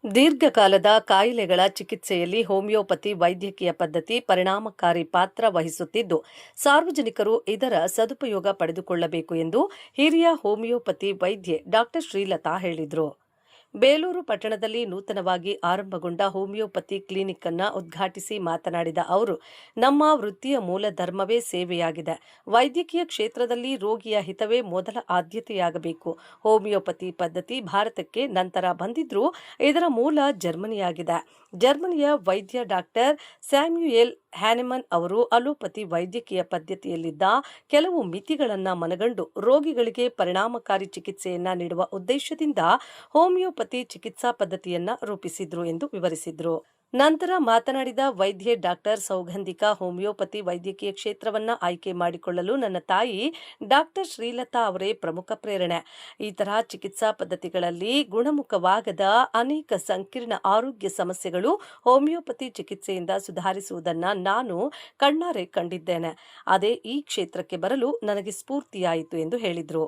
ದೀರ್ಘಕಾಲದ ಕಾಯಿಲೆಗಳ ಚಿಕಿತ್ಸೆಯಲ್ಲಿ ಹೋಮಿಯೋಪತಿ ವೈದ್ಯಕೀಯ ಪದ್ಧತಿ ಪರಿಣಾಮಕಾರಿ ಪಾತ್ರ ವಹಿಸುತ್ತಿದ್ದು, ಸಾರ್ವಜನಿಕರು ಇದರ ಸದುಪಯೋಗ ಪಡೆದುಕೊಳ್ಳಬೇಕು ಎಂದು ಹಿರಿಯ ಹೋಮಿಯೋಪತಿ ವೈದ್ಯೆ ಡಾ. ಶ್ರೀಲತಾ ಹೇಳಿದರು. ಬೇಲೂರು ಪಟ್ಟಣದಲ್ಲಿ ನೂತನವಾಗಿ ಆರಂಭಗೊಂಡ ಹೋಮಿಯೋಪತಿ ಕ್ಲಿನಿಕ್ ಅನ್ನು ಉದ್ಘಾಟಿಸಿ ಮಾತನಾಡಿದ ಅವರು, ನಮ್ಮ ವೃತ್ತಿಯ ಮೂಲ ಧರ್ಮವೇ ಸೇವೆಯಾಗಿದೆ. ವೈದ್ಯಕೀಯ ಕ್ಷೇತ್ರದಲ್ಲಿ ರೋಗಿಯ ಹಿತವೇ ಮೊದಲ ಆದ್ಯತೆಯಾಗಬೇಕು. ಹೋಮಿಯೋಪತಿ ಪದ್ಧತಿ ಭಾರತಕ್ಕೆ ನಂತರ ಬಂದಿದ್ರೂ ಇದರ ಮೂಲ ಜರ್ಮನಿಯಾಗಿದೆ. ಜರ್ಮನಿಯ ವೈದ್ಯ ಡಾಕ್ಟರ್ ಸ್ಯಾಮ್ಯುಯೆಲ್ ಹ್ಯಾನೆಮನ್ ಅವರು ಅಲೋಪತಿ ವೈದ್ಯಕೀಯ ಪದ್ಧತಿಯಲ್ಲಿದ್ದ ಕೆಲವು ಮಿತಿಗಳನ್ನು ಮನಗಂಡು ರೋಗಿಗಳಿಗೆ ಪರಿಣಾಮಕಾರಿ ಚಿಕಿತ್ಸೆಯನ್ನ ನೀಡುವ ಉದ್ದೇಶದಿಂದ ಹೋಮಿಯೋಪತಿ ಚಿಕಿತ್ಸಾ ಪದ್ಧತಿಯನ್ನ ರೂಪಿಸಿದ್ರು ಎಂದು ವಿವರಿಸಿದ್ರು. ನಂತರ ಮಾತನಾಡಿದ ವೈದ್ಯೆ ಡಾಕ್ಟರ್ ಸೌಗಂಧಿಕಾ, ಹೋಮಿಯೋಪತಿ ವೈದ್ಯಕೀಯ ಕ್ಷೇತ್ರವನ್ನ ಆಯ್ಕೆ ಮಾಡಿಕೊಳ್ಳಲು ನನ್ನ ತಾಯಿ ಡಾಕ್ಟರ್ ಶ್ರೀಲತಾ ಅವರೇ ಪ್ರಮುಖ ಪ್ರೇರಣೆ. ಈ ತರಹ ಚಿಕಿತ್ಸಾ ಪದ್ಧತಿಗಳಲ್ಲಿ ಗುಣಮುಖವಾಗದ ಅನೇಕ ಸಂಕೀರ್ಣ ಆರೋಗ್ಯ ಸಮಸ್ಯೆಗಳು ಹೋಮಿಯೋಪತಿ ಚಿಕಿತ್ಸೆಯಿಂದ ಸುಧಾರಿಸುವುದನ್ನ ನಾನು ಕಣ್ಣಾರೆ ಕಂಡಿದ್ದೇನೆ. ಅದೇ ಈ ಕ್ಷೇತ್ರಕ್ಕೆ ಬರಲು ನನಗೆ ಸ್ಫೂರ್ತಿಯಾಯಿತು ಎಂದು ಹೇಳಿದರು.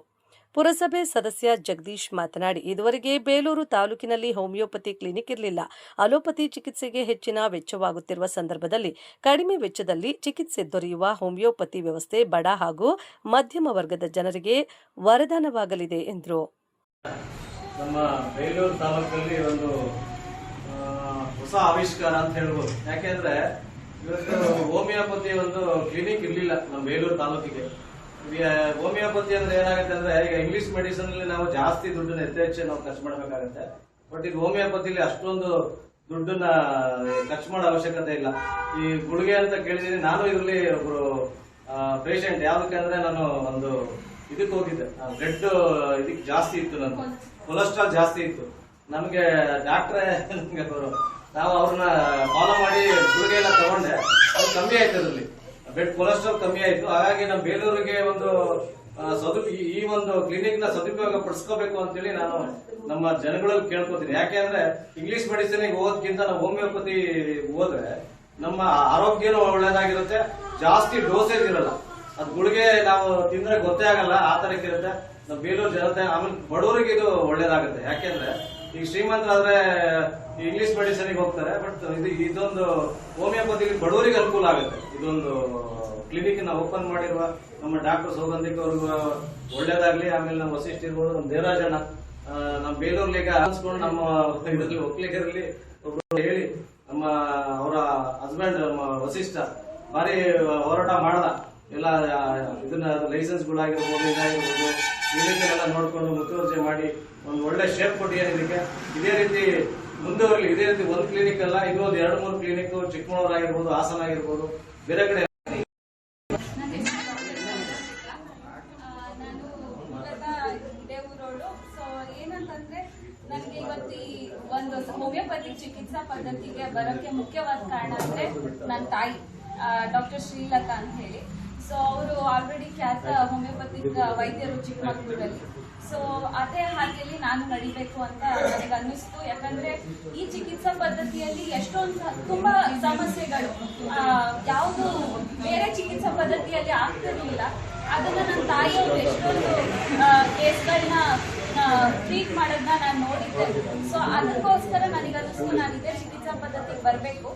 ಪುರಸಭೆ ಸದಸ್ಯ ಜಗದೀಶ್ ಮಾತನಾಡಿ, ಇದುವರೆಗೆ ಬೇಲೂರು ತಾಲೂಕಿನಲ್ಲಿ ಹೋಮಿಯೋಪತಿ ಕ್ಲಿನಿಕ್ ಇರಲಿಲ್ಲ. ಅಲೋಪತಿ ಚಿಕಿತ್ಸೆಗೆ ಹೆಚ್ಚಿನ ವೆಚ್ಚವಾಗುತ್ತಿರುವ ಸಂದರ್ಭದಲ್ಲಿ ಕಡಿಮೆ ವೆಚ್ಚದಲ್ಲಿ ಚಿಕಿತ್ಸೆ ದೊರೆಯುವ ಹೋಮಿಯೋಪತಿ ವ್ಯವಸ್ಥೆ ಬಡ ಹಾಗೂ ಮಧ್ಯಮ ವರ್ಗದ ಜನರಿಗೆ ವರದಾನವಾಗಲಿದೆ ಎಂದರು. ನಮ್ಮ ಬೇಲೂರು ತಾಲೂಕಲ್ಲಿ ಒಂದು ಹೊಸ ಆವಿಷ್ಕಾರ ಅಂತ ಹೇಳ್ಬೋದು. ಯಾಕೆಂದ್ರೆ ಇವತ್ತು ಹೋಮಿಯೋಪತಿ ಒಂದು ಕ್ಲಿನಿಕ್ ಇರಲಿಲ್ಲ ನಮ್ಮ ಬೇಲೂರು ತಾಲೂಕಿಗೆ. ಹೋಮಿಯೋಪತಿ ಅಂದ್ರೆ ಏನಾಗುತ್ತೆ ಅಂದ್ರೆ, ಈಗ ಇಂಗ್ಲಿಷ್ ಮೆಡಿಸಿನ್ ಅಲ್ಲಿ ನಾವು ಜಾಸ್ತಿ ದುಡ್ಡನ್ನ ಹೆಚ್ಚು ನಾವು ಖರ್ಚು ಮಾಡಬೇಕಾಗುತ್ತೆ. ಬಟ್ ಇದು ಹೋಮಿಯೋಪತಿಲಿ ಅಷ್ಟೊಂದು ದುಡ್ಡನ್ನ ಖರ್ಚು ಮಾಡೋ ಅವಶ್ಯಕತೆ ಇಲ್ಲ. ಈ ಗುಳಿಗೆ ಅಂತ ಕೇಳಿದೀನಿ. ನಾನು ಇದರಲ್ಲಿ ಒಬ್ರು ಪೇಷಂಟ್. ಯಾವ್ದಕ್ಕೆ ಅಂದ್ರೆ, ನಾನು ಒಂದು ಇದಕ್ಕೆ ಹೋಗಿದ್ದೆ, ಬ್ಲಡ್ ಇದಕ್ಕೆ ಜಾಸ್ತಿ ಇತ್ತು, ನನ್ನ ಕೊಲೆಸ್ಟ್ರಾಲ್ ಜಾಸ್ತಿ ಇತ್ತು. ನಮ್ಗೆ ಡಾಕ್ಟ್ರೇ ನಾವು ಅವ್ರನ್ನ ಫಾಲೋ ಮಾಡಿ ಗುಳಿಗೆ ಎಲ್ಲ ತಗೊಂಡೆ. ಅದು ಕಮ್ಮಿ ಆಯ್ತು, ಅದರಲ್ಲಿ ಬ್ಲಡ್ ಕೊಲೆಸ್ಟ್ರಾಲ್ ಕಮ್ಮಿ ಆಯ್ತು. ಹಾಗಾಗಿ ನಮ್ಮ ಬೇಲೂರಿಗೆ ಒಂದು ಈ ಒಂದು ಕ್ಲಿನಿಕ್ ನ ಸದುಪಯೋಗ ಪಡಿಸ್ಕೋಬೇಕು ಅಂತೇಳಿ ನಾನು ನಮ್ಮ ಜನಗಳಲ್ಲಿ ಕೇಳ್ಕೊತೀನಿ. ಯಾಕೆಂದ್ರೆ ಇಂಗ್ಲಿಷ್ ಮೆಡಿಸಿನ್ ಓದಕ್ಕಿಂತ ನಾವು ಹೋಮಿಯೋಪತಿ ಹೋದ್ರೆ ನಮ್ಮ ಆರೋಗ್ಯನೂ ಒಳ್ಳೇದಾಗಿರುತ್ತೆ, ಜಾಸ್ತಿ ಡೋಸೇಜ್ ಇರಲ್ಲ. ಅದ್ ಗುಳಿಗೆ ನಾವು ತಿಂದ್ರೆ ಗೊತ್ತೇ ಆಗಲ್ಲ, ಆ ತರಕ್ಕೆ ಇರುತ್ತೆ. ನಮ್ಮ ಬೇಲೂರು ಜನತೆ, ಆಮೇಲೆ ಬಡವರಿಗೆ ಇದು ಒಳ್ಳೇದಾಗುತ್ತೆ. ಯಾಕೆಂದ್ರೆ ಈಗ ಶ್ರೀಮಂತರಾದ್ರೆ ಇಂಗ್ಲಿಷ್ ಮೆಡಿಸಿನ್ ಹೋಗ್ತಾರೆ. ಬಟ್ ಇದೊಂದು ಹೋಮಿಯೋಪತಿ ಬಡವರಿಗೆ ಅನುಕೂಲ ಆಗುತ್ತೆ. ಇದೊಂದು ಕ್ಲಿನಿಕ್ ನ ಓಪನ್ ಮಾಡಿರುವ ನಮ್ಮ ಡಾಕ್ಟರ್ ಸೌಗಂಧಿಕ್ ಅವ್ರಿಗೂ ಒಳ್ಳೇದಾಗ್ಲಿ. ಆಮೇಲೆ ನಮ್ಮ ವಸಿಷ್ಠ ಇರ್ಬೋದು, ನಮ್ಮ ದೇವರಾಜಣ್ಣ, ನಮ್ಮ ಬೇಲೂರ್ಲಿ ಈಗ ಅನ್ಸ್ಕೊಂಡು ನಮ್ಮ ಇದರಲ್ಲಿ ಒಕ್ಕಲಿಗರಲ್ಲಿ ಒಬ್ರು ಹೇಳಿ, ನಮ್ಮ ಅವರ ಹಸ್ಬೆಂಡ್ ನಮ್ಮ ವಸಿಷ್ಠ ಭಾರಿ ಹೋರಾಟ ಮಾಡದ. ಎಲ್ಲ ಇದನ್ನ ಲೈಸೆನ್ಸ್ ಗಳಾಗಿರ್ಬೋದು, ಇದಾಗಿರ್ಬೋದು, ಕ್ಲಿನಿಕ್ ಎಲ್ಲ ನೋಡ್ಕೊಂಡು ಮುತುವರ್ಜಿ ಮಾಡಿ ಒಂದು ಒಳ್ಳೆ ಶೇಪ್ ಕೊಟ್ಟಿದ್ದಾರೆ ಇದಕ್ಕೆ. ಇದೇ ರೀತಿ ಮುಂದುವರಲಿ. ಇದೇ ರೀತಿ ಒಂದು ಕ್ಲಿನಿಕ್ ಅಲ್ಲ, ಇನ್ನೊಂದು 2-3 ಕ್ಲಿನಿಕ್ ಚಿಕ್ಕಮಗಳೂರು ಆಗಿರ್ಬೋದು, ಹಾಸನ ಆಗಿರ್ಬೋದು, ಬೇರೆ ಕಡೆ. ನನಗೆ ಇವತ್ತು ಈ ಒಂದು ಹೋಮಿಯೋಪತಿ ಚಿಕಿತ್ಸಾ ಪದ್ಧತಿಗೆ ಬರೋಕ್ಕೆ ಮುಖ್ಯವಾದ ಕಾರಣ ಅಂದ್ರೆ ನನ್ನ ತಾಯಿ ಡಾಕ್ಟರ್ ಶ್ರೀಲತಾ ಅಂತ ಹೇಳಿ. ಸೊ ಅವರು ಆಲ್ರೆಡಿ ಖ್ಯಾತ ಹೋಮಿಯೋಪತಿಕ್ ವೈದ್ಯರು ಚಿಕ್ಕಮಗಳೂರಲ್ಲಿ. ಸೊ ಅದೇ ಹಾಗೆಯಲ್ಲಿ ನಾನು ನಡಿಬೇಕು ಅಂತ ನನಗೆ ಅನ್ನಿಸ್ತು. ಯಾಕಂದ್ರೆ ಈ ಚಿಕಿತ್ಸಾ ಪದ್ಧತಿಯಲ್ಲಿ ಎಷ್ಟೊಂದು ತುಂಬಾ ಸಮಸ್ಯೆಗಳು ಯಾವುದು ಬೇರೆ ಚಿಕಿತ್ಸಾ ಪದ್ಧತಿಯಲ್ಲಿ ಆಗ್ತಿರ್ಲಿಲ್ಲ, ಅದನ್ನ ನನ್ನ ತಾಯಿಯವರು ಎಷ್ಟೊಂದು ಕೇಸ್ಗಳನ್ನ ಟ್ರೀಟ್ ಮಾಡೋದನ್ನ ನಾನು ನೋಡಿದ್ದೆ. ಸೊ ಅದಕ್ಕೋಸ್ಕರ ನನಗನ್ನಿಸ್ತು ನಾನು ಇದೇ ಚಿಕಿತ್ಸಾ ಪದ್ಧತಿಗೆ ಬರಬೇಕು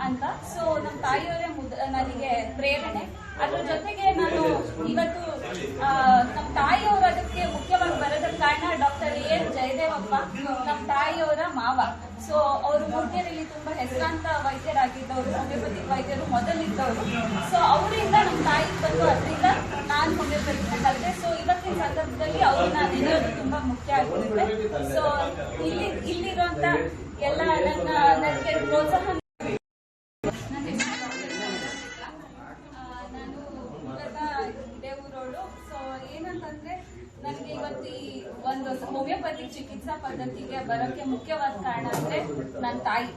ಅಂತ. ಸೊ ನಮ್ಮ ತಾಯಿಯವರೇ ನನಗೆ ಪ್ರೇರಣೆ. ಅದ್ರ ಜೊತೆಗೆ ನಾನು ಇವತ್ತು ನಮ್ಮ ತಾಯಿಯವರು ಅದಕ್ಕೆ ಮುಖ್ಯವಾಗಿ ಬರೋದಕ್ಕೆ ಕಾರಣ ಡಾಕ್ಟರ್ ಎನ್ ಜಯದೇವಪ್ಪ, ನಮ್ಮ ತಾಯಿಯವರ ಮಾವ. ಸೊ ಅವರು ಮೂರ್ತಿಯಲ್ಲಿ ತುಂಬಾ ಹೆಸರಾಂತ ವೈದ್ಯರಾಗಿದ್ದವರು, ಹೋಮಿಯೋಪತಿ ವೈದ್ಯರು ಮೊದಲಿದ್ದವರು. ಸೊ ಅವರಿಂದ ನಮ್ಮ ತಾಯಿಗೆ ಬಂದು ಅದರಿಂದ ನಾನು ಹೋಮಿಯೋಪತಿ ಕಲಿತೆ. ಸೊ ಇವತ್ತಿನ ಸಂದರ್ಭದಲ್ಲಿ ಅವ್ರನ್ನ ನೆನೆಯೋದು ತುಂಬಾ ಮುಖ್ಯ ಆಗಿರುತ್ತೆ. ಸೊ ಇಲ್ಲಿರುವಂತ ಎಲ್ಲ ನನಗೆ ಪ್ರೋತ್ಸಾಹ. ಸೊ ಏನಂತಂದ್ರೆ, ನನಗೆ ಇವತ್ತು ಈ ಒಂದು ಹೋಮಿಯೋಪತಿ ಚಿಕಿತ್ಸಾ ಪದ್ಧತಿಗೆ ಬರೋಕ್ಕೆ ಮುಖ್ಯವಾದ ಕಾರಣ ಅಂದ್ರೆ ನನ್ನ ತಾಯಿ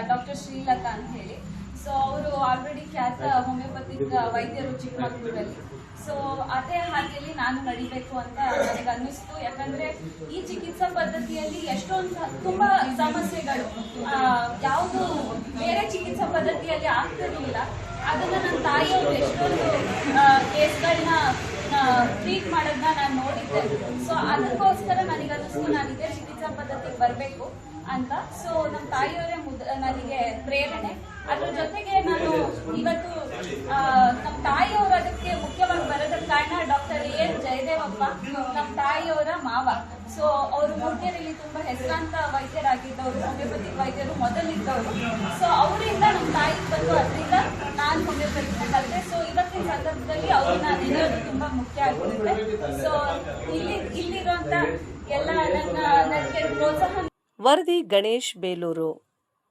ಡಾಕ್ಟರ್ ಶ್ರೀಲತಾ ಅಂತ ಹೇಳಿ. ಸೊ ಅವರು ಆಲ್ರೆಡಿ ಖ್ಯಾತ ಹೋಮಿಯೋಪತಿಕ್ ವೈದ್ಯರು ಚಿಕ್ಕಮಗಳೂರಲ್ಲಿ. ಸೊ ಅದೇ ಹಾಗೆಯಲ್ಲಿ ನಾನು ನಡಿಬೇಕು ಅಂತ ನನಗೆ ಅನ್ನಿಸ್ತು. ಯಾಕಂದ್ರೆ ಈ ಚಿಕಿತ್ಸಾ ಪದ್ಧತಿಯಲ್ಲಿ ಎಷ್ಟೊಂದು ತುಂಬಾ ಸಮಸ್ಯೆಗಳು ಯಾವುದು ಬೇರೆ ಚಿಕಿತ್ಸಾ ಪದ್ಧತಿಯಲ್ಲಿ ಆಗ್ತಿರ್ಲಿಲ್ಲ, ಅದನ್ನ ನನ್ನ ತಾಯಿಯವರು ಎಷ್ಟೊಂದು ಕೇಸ್ಗಳನ್ನ ಟ್ರೀಟ್ ಮಾಡೋದನ್ನ ನಾನು ನೋಡಿದ್ದೆ. ಸೊ ಅದಕ್ಕೋಸ್ಕರ ನನಗನ್ನಿಸ್ತು ನಾನು ಇದೇ ಚಿಕಿತ್ಸಾ ಪದ್ಧತಿಗೆ ಬರಬೇಕು ಅಂತ. ಸೊ ನಮ್ಮ ತಾಯಿಯವರೇ ನನಗೆ ಪ್ರೇರಣೆ. ಅದ್ರ ಜೊತೆಗೆ ನಾನು ಇವತ್ತು ನಮ್ಮ ತಾಯಿಯವರು ಅದಕ್ಕೆ ಮುಖ್ಯವಾಗಿ ಬರೋದಕ್ಕೆ ಕಾರಣ ಡಾಕ್ಟರ್ ಎನ್ ಜಯದೇವಪ್ಪ, ನಮ್ಮ ತಾಯಿಯವರ ಮಾವ. ಸೊ ಅವರು ಮೂಡಿಗೆರೆಯಲ್ಲಿ ತುಂಬಾ ಹೆಸರಾಂತ ವೈದ್ಯರಾಗಿದ್ದವರು, ಹೋಮಿಯೋಪತಿಕ್ ವೈದ್ಯರು ಮೊದಲಿದ್ದವರು. ಸೊ ಅವರಿಂದ ನಮ್ಮ ತಾಯಿಗೆ ಬಂದು ಅದರಿಂದ ನಾನು ಹೋಮಿಯೋಪತಿಕ್ ಕಲಿತೆ. ಸೊ ಇವತ್ತಿನ ಸಂದರ್ಭದಲ್ಲಿ ಅವ್ರನ್ನ ನೆನೆಯೋದು ತುಂಬಾ ಮುಖ್ಯ ಆಗಿರುತ್ತೆ. ಸೊ ಇಲ್ಲಿರುವಂತ ಎಲ್ಲ ನನಗೆ ಪ್ರೋತ್ಸಾಹ. ವರದಿ ಗಣೇಶ್ ಬೇಲೂರು.